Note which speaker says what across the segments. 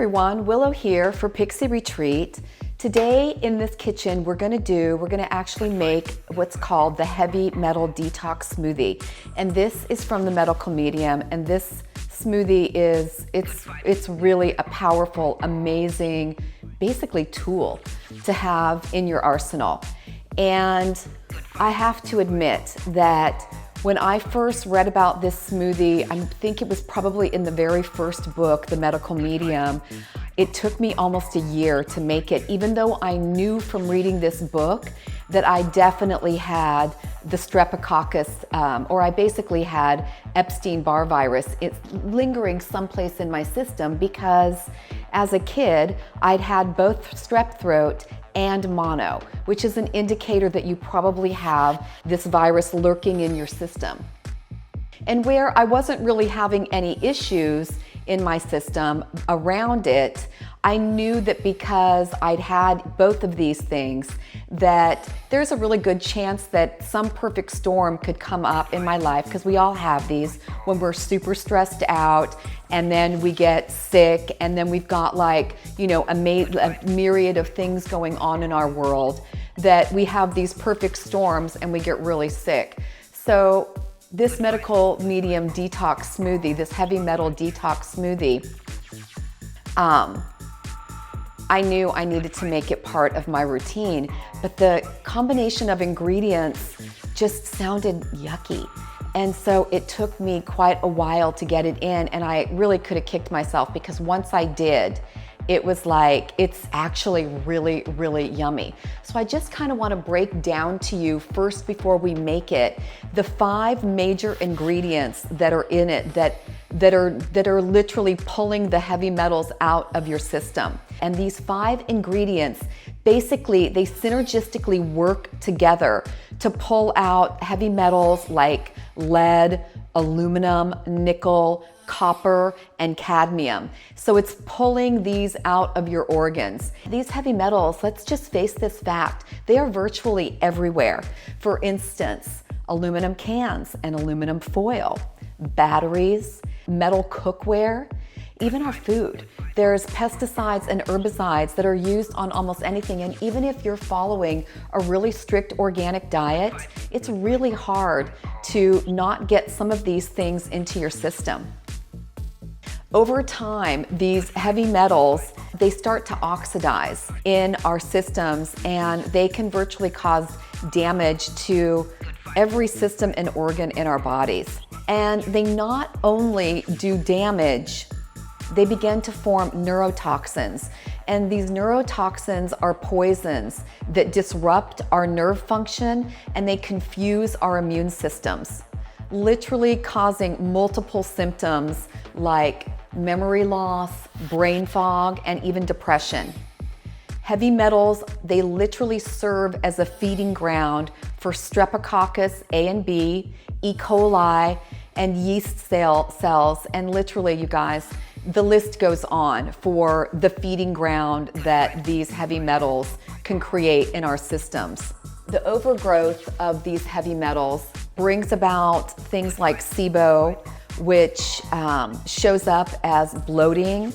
Speaker 1: everyone, Willow here for Pixie Retreat. Today in this kitchen we're going to actually make what's called the heavy metal detox smoothie. And this is from the medical medium, and this smoothie it's really a powerful, amazing, basically tool to have in your arsenal. And I have to admit that when I first read about this smoothie, I think it was probably in the very first book, The Medical Medium, it took me almost a year to make it, even though I knew from reading this book that I definitely had the streptococcus, or I basically had Epstein-Barr virus. It's lingering someplace in my system because as a kid, I'd had both strep throat and mono, which is an indicator that you probably have this virus lurking in your system. And where I wasn't really having any issues in my system around it, I knew that because I'd had both of these things, that there's a really good chance that some perfect storm could come up in my life, because we all have these when we're super stressed out and then we get sick and then we've got like, you know, a myriad of things going on in our world, that we have these perfect storms and we get really sick. So this medical medium detox smoothie, this heavy metal detox smoothie, I knew I needed to make it part of my routine, but the combination of ingredients just sounded yucky. And so it took me quite a while to get it in, and I really could have kicked myself, because once I did, it was like, it's actually really, really yummy. So I just kind of want to break down to you first, before we make it, the 5 major ingredients that are in it that are literally pulling the heavy metals out of your system. And these 5 ingredients, basically, they synergistically work together to pull out heavy metals like lead, aluminum, nickel, copper, and cadmium. So it's pulling these out of your organs. These heavy metals, let's just face this fact, they are virtually everywhere. For instance, aluminum cans and aluminum foil, batteries, metal cookware, even our food. There's pesticides and herbicides that are used on almost anything, and even if you're following a really strict organic diet, it's really hard to not get some of these things into your system. Over time, these heavy metals, they start to oxidize in our systems, and they can virtually cause damage to every system and organ in our bodies. And they not only do damage, they begin to form neurotoxins. And these neurotoxins are poisons that disrupt our nerve function, and they confuse our immune systems, literally causing multiple symptoms like memory loss, brain fog, and even depression. Heavy metals, they literally serve as a feeding ground for Streptococcus A and B, E. coli, and yeast cells, and literally, you guys, the list goes on for the feeding ground that these heavy metals can create in our systems. The overgrowth of these heavy metals brings about things like SIBO, which shows up as bloating,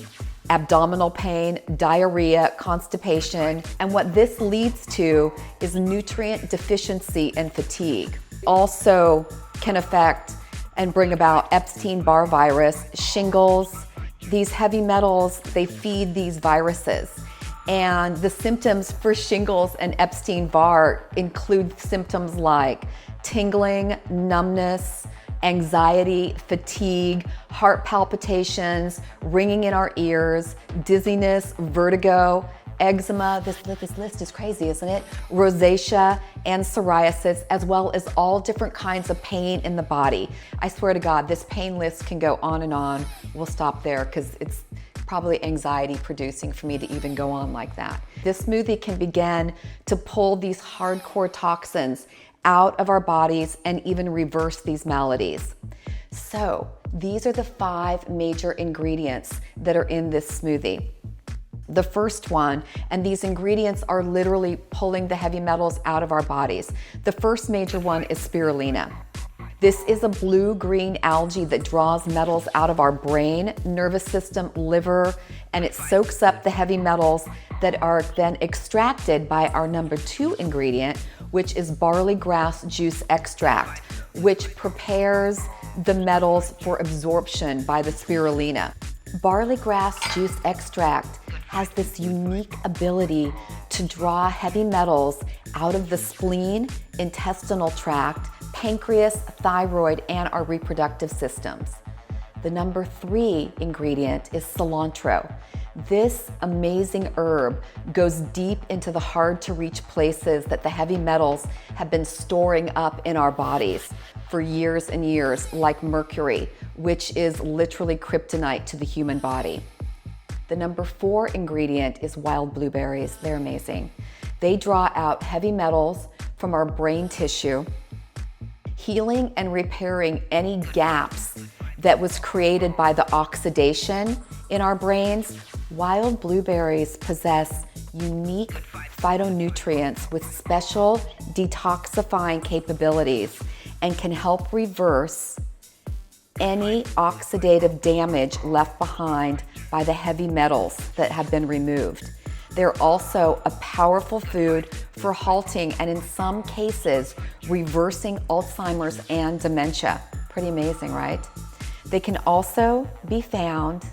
Speaker 1: abdominal pain, diarrhea, constipation, and what this leads to is nutrient deficiency and fatigue. Also can affect and bring about Epstein-Barr virus, shingles. These heavy metals, they feed these viruses. And the symptoms for shingles and Epstein-Barr include symptoms like tingling, numbness, anxiety, fatigue, heart palpitations, ringing in our ears, dizziness, vertigo, eczema, this list is crazy, isn't it? Rosacea and psoriasis, as well as all different kinds of pain in the body. I swear to God, this pain list can go on and on. We'll stop there because it's probably anxiety producing for me to even go on like that. This smoothie can begin to pull these hardcore toxins out of our bodies and even reverse these maladies. So these are the 5 major ingredients that are in this smoothie. The first one, and these ingredients are literally pulling the heavy metals out of our bodies. The first major one is spirulina. This is a blue-green algae that draws metals out of our brain, nervous system, liver, and it soaks up the heavy metals that are then extracted by our number 2 ingredient, which is barley grass juice extract, which prepares the metals for absorption by the spirulina. Barley grass juice extract has this unique ability to draw heavy metals out of the spleen, intestinal tract, pancreas, thyroid, and our reproductive systems. The number 3 ingredient is cilantro. This amazing herb goes deep into the hard to reach places that the heavy metals have been storing up in our bodies for years and years, like mercury, which is literally kryptonite to the human body. The number 4 ingredient is wild blueberries. They're amazing. They draw out heavy metals from our brain tissue, healing and repairing any gaps that was created by the oxidation in our brains. Wild blueberries possess unique phytonutrients with special detoxifying capabilities and can help reverse any oxidative damage left behind by the heavy metals that have been removed. They're also a powerful food for halting and in some cases reversing Alzheimer's and dementia. Pretty amazing, right? They can also be found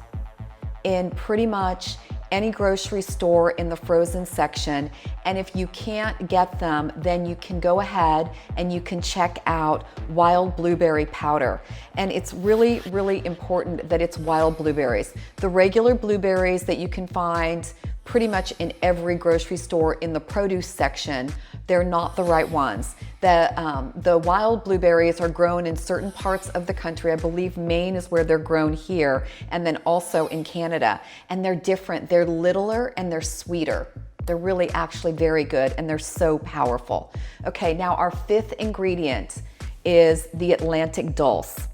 Speaker 1: in pretty much any grocery store in the frozen section, and if you can't get them, then you can go ahead and you can check out wild blueberry powder. And it's really, really important that it's wild blueberries. The regular blueberries that you can find pretty much in every grocery store in the produce section, they're not the right ones. The wild blueberries are grown in certain parts of the country. I believe Maine is where they're grown here, and then also in Canada. And they're different. They're littler and they're sweeter. They're really actually very good, and they're so powerful. Okay, now our 5th ingredient is the Atlanticduls.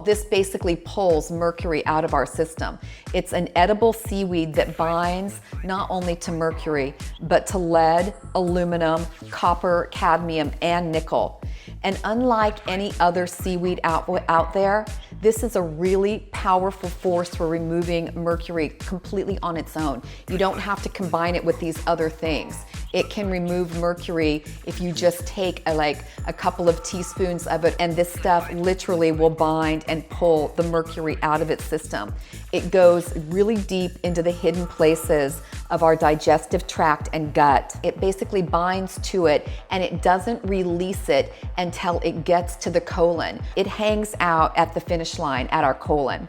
Speaker 1: This basically pulls mercury out of our system. It's an edible seaweed that binds not only to mercury, but to lead, aluminum, copper, cadmium, and nickel. And unlike any other seaweed out there, this is a really powerful force for removing mercury completely on its own. You don't have to combine it with these other things. It can remove mercury if you just take a couple of teaspoons of it, and this stuff literally will bind and pull the mercury out of its system. It goes really deep into the hidden places of our digestive tract and gut. It basically binds to it and it doesn't release it until it gets to the colon. It hangs out at the finish line at our colon.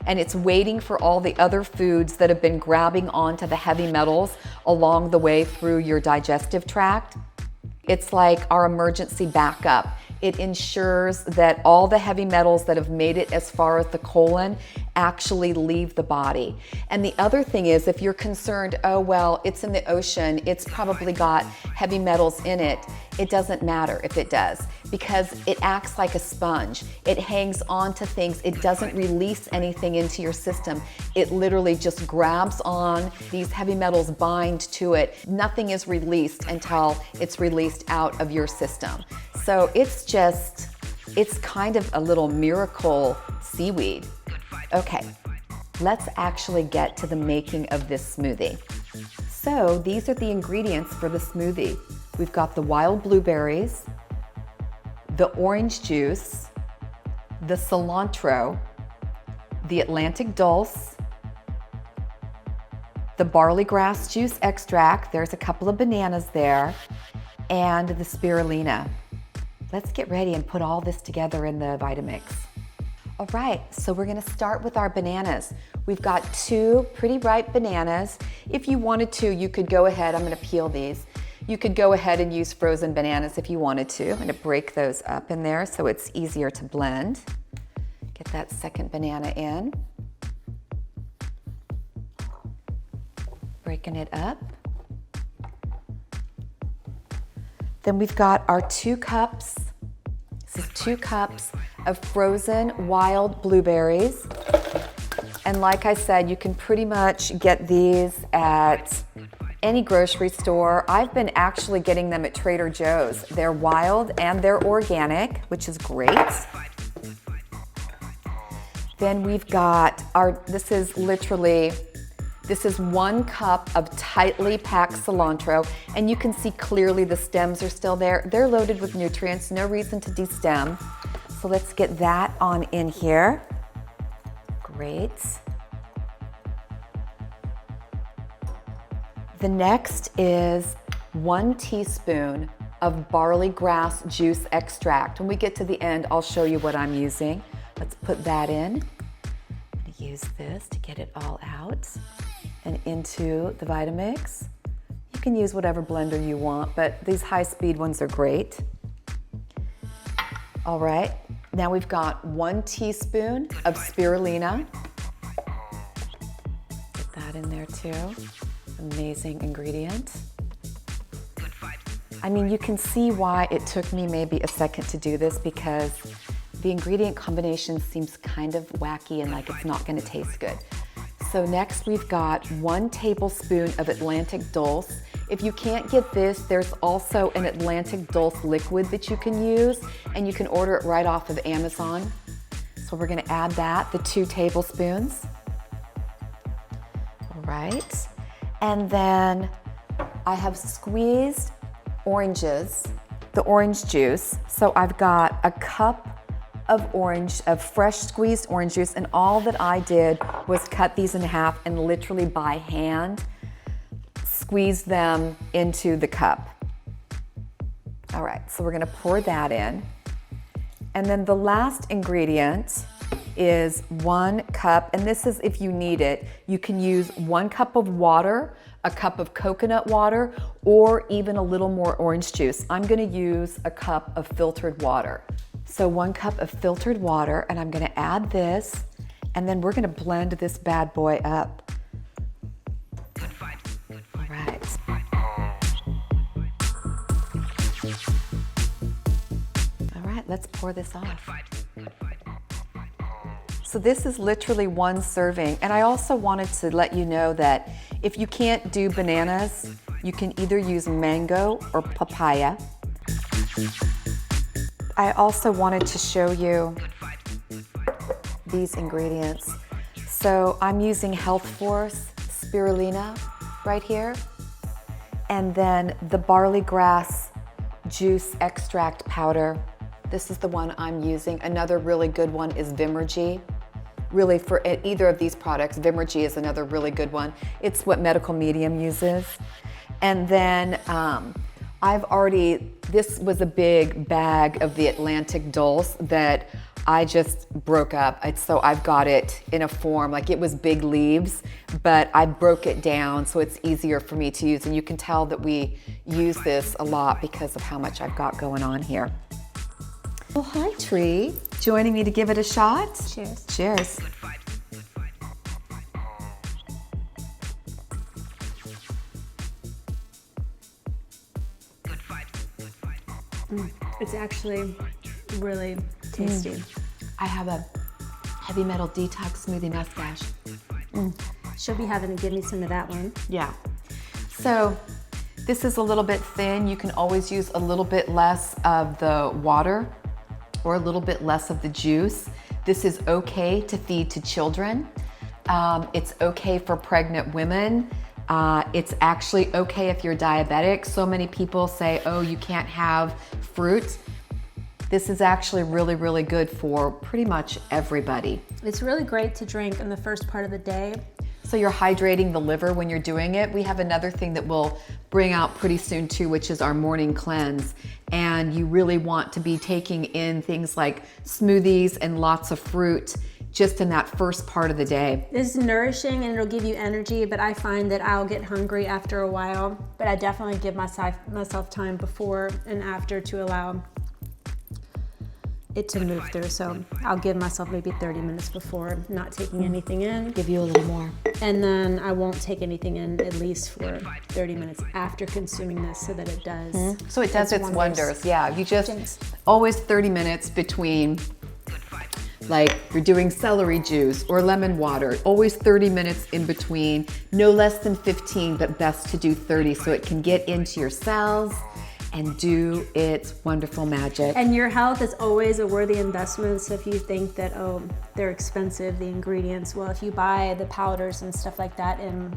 Speaker 1: And it's waiting for all the other foods that have been grabbing onto the heavy metals along the way through your digestive tract. It's like our emergency backup. It ensures that all the heavy metals that have made it as far as the colon actually leave the body. And the other thing is, if you're concerned, oh, well, it's in the ocean, it's probably got heavy metals in it. It doesn't matter if it does, because it acts like a sponge. It hangs on to things. It doesn't release anything into your system. It literally just grabs on. These heavy metals bind to it. Nothing is released until it's released out of your system. So it's kind of a little miracle seaweed. Okay, let's actually get to the making of this smoothie. So these are the ingredients for the smoothie. We've got the wild blueberries, the orange juice, the cilantro, the Atlanticduls, the barley grass juice extract, there's a couple of bananas there, and the spirulina. Let's get ready and put all this together in the Vitamix. All right, so we're gonna start with our bananas. We've got 2 pretty ripe bananas. If you wanted to, you could go ahead, I'm gonna peel these. You could go ahead and use frozen bananas if you wanted to. I'm gonna break those up in there so it's easier to blend. Get that second banana in. Breaking it up. Then we've got our 2 cups. This is 2 cups of frozen wild blueberries. And like I said, you can pretty much get these at any grocery store. I've been actually getting them at Trader Joe's. They're wild and they're organic, which is great. Then we've got this is 1 cup of tightly packed cilantro, and you can see clearly the stems are still there. They're loaded with nutrients, no reason to destem. So let's get that on in here. Great. The next is 1 teaspoon of barley grass juice extract. When we get to the end, I'll show you what I'm using. Let's put that in. I'm gonna use this to get it all out and into the Vitamix. You can use whatever blender you want, but these high-speed ones are great. All right, now we've got 1 teaspoon of spirulina. Get that in there too. Amazing ingredient. I mean, you can see why it took me maybe a second to do this, because the ingredient combination seems kind of wacky and like it's not gonna taste good. So next we've got 1 tablespoon of Atlanticduls. If you can't get this, there's also an Atlanticduls liquid that you can use, and you can order it right off of Amazon. So we're gonna add that, the 2 tablespoons. All right. And then I have squeezed oranges, the orange juice. So I've got a cup of fresh squeezed orange juice, and all that I did was cut these in half and literally by hand squeeze them into the cup. All right, so we're gonna pour that in. And then the last ingredient is 1 cup, and this is if you need it. You can use 1 cup of water, a cup of coconut water, or even a little more orange juice. I'm gonna use a cup of filtered water. So 1 cup of filtered water, and I'm gonna add this, and then we're gonna blend this bad boy up. All right. All right, let's pour this off. So this is literally 1 serving. And I also wanted to let you know that if you can't do bananas, you can either use mango or papaya. I also wanted to show you these ingredients. So I'm using Health Force spirulina right here, and then the barley grass juice extract powder. This is the one I'm using. Another really good one is Vimergy. Really, for either of these products, Vimergy is another really good one. It's what Medical Medium uses. And then this was a big bag of the Atlanticduls that I just broke up. So I've got it in a form, like it was big leaves, but I broke it down so it's easier for me to use. And you can tell that we use this a lot because of how much I've got going on here. Well, hi, Tree. Joining me to give it a shot?
Speaker 2: Cheers.
Speaker 1: Cheers.
Speaker 2: It's actually really tasty.
Speaker 1: I have a heavy metal detox smoothie mustache.
Speaker 2: She'll be having to give me some of that one.
Speaker 1: Yeah. So this is a little bit thin. You can always use a little bit less of the water or a little bit less of the juice. This is okay to feed to children. It's okay for pregnant women. It's actually okay if you're diabetic. So many people say, oh, you can't have fruit. This is actually really, really good for pretty much everybody.
Speaker 2: It's really great to drink in the first part of the day.
Speaker 1: So you're hydrating the liver when you're doing it. We have another thing that we'll bring out pretty soon too, which is our morning cleanse. And you really want to be taking in things like smoothies and lots of fruit just in that first part of the day.
Speaker 2: It's nourishing and it'll give you energy, but I find that I'll get hungry after a while. But I definitely give myself time before and after to allow it to move through. So I'll give myself maybe 30 minutes before not taking anything in.
Speaker 1: Give you a little more.
Speaker 2: And then I won't take anything in at least for 30 minutes after consuming this so that it does.
Speaker 1: So it does its wonders. Yeah, you just always 30 minutes between Like you're doing celery juice or lemon water, always 30 minutes in between, no less than 15, but best to do 30 so it can get into your cells and do its wonderful magic.
Speaker 2: And your health is always a worthy investment. So if you think that, oh, they're expensive, the ingredients, well, if you buy the powders and stuff like that in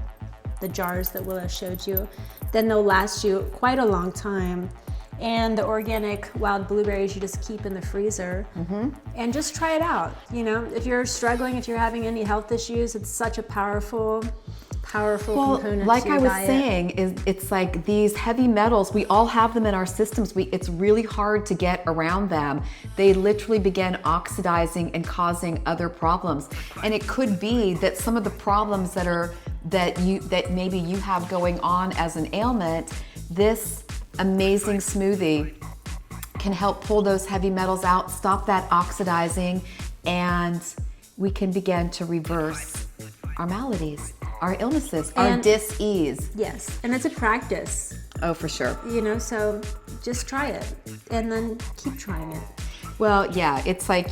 Speaker 2: the jars that Willow showed you, then they'll last you quite a long time. And the organic wild blueberries you just keep in the freezer and just try it out. You know, if you're struggling, if you're having any health issues, it's such a powerful component
Speaker 1: like
Speaker 2: to your
Speaker 1: I was
Speaker 2: diet.
Speaker 1: saying, it's like these heavy metals, we all have them in our systems. It's really hard to get around them. They literally begin oxidizing and causing other problems. And it could be that some of the problems that maybe you have going on as an ailment, this amazing smoothie can help pull those heavy metals out, stop that oxidizing, and we can begin to reverse our maladies, our illnesses, our dis-ease.
Speaker 2: Yes, and it's a practice.
Speaker 1: Oh, for sure.
Speaker 2: You know, so just try it and then keep trying it.
Speaker 1: Well, yeah, it's like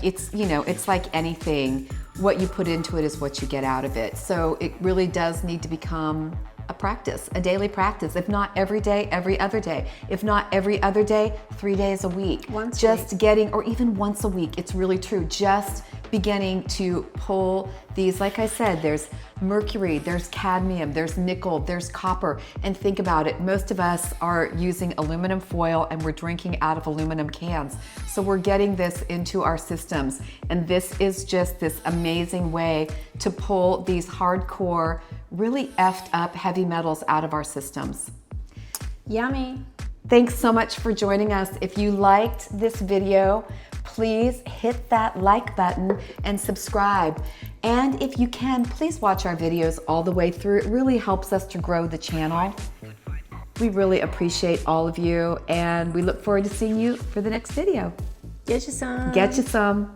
Speaker 1: anything. What you put into it is what you get out of it. So it really does need to become a practice, a daily practice. If not every day, every other day. If not every other day, 3 days a week. Or even once a week. It's really true. Just beginning to pull these, like I said, there's mercury, there's cadmium, there's nickel, there's copper. And think about it, most of us are using aluminum foil and we're drinking out of aluminum cans. So we're getting this into our systems. And this is just this amazing way to pull these hardcore, really effed up heavy metals out of our systems.
Speaker 2: Yummy.
Speaker 1: Thanks so much for joining us. If you liked this video, please hit that like button and subscribe. And if you can, please watch our videos all the way through. It really helps us to grow the channel. We really appreciate all of you, and we look forward to seeing you for the next video.
Speaker 2: Get you some.
Speaker 1: Get you some.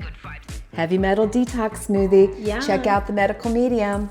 Speaker 1: Heavy Metal Detox Smoothie.
Speaker 2: Yeah.
Speaker 1: Check out the medical medium.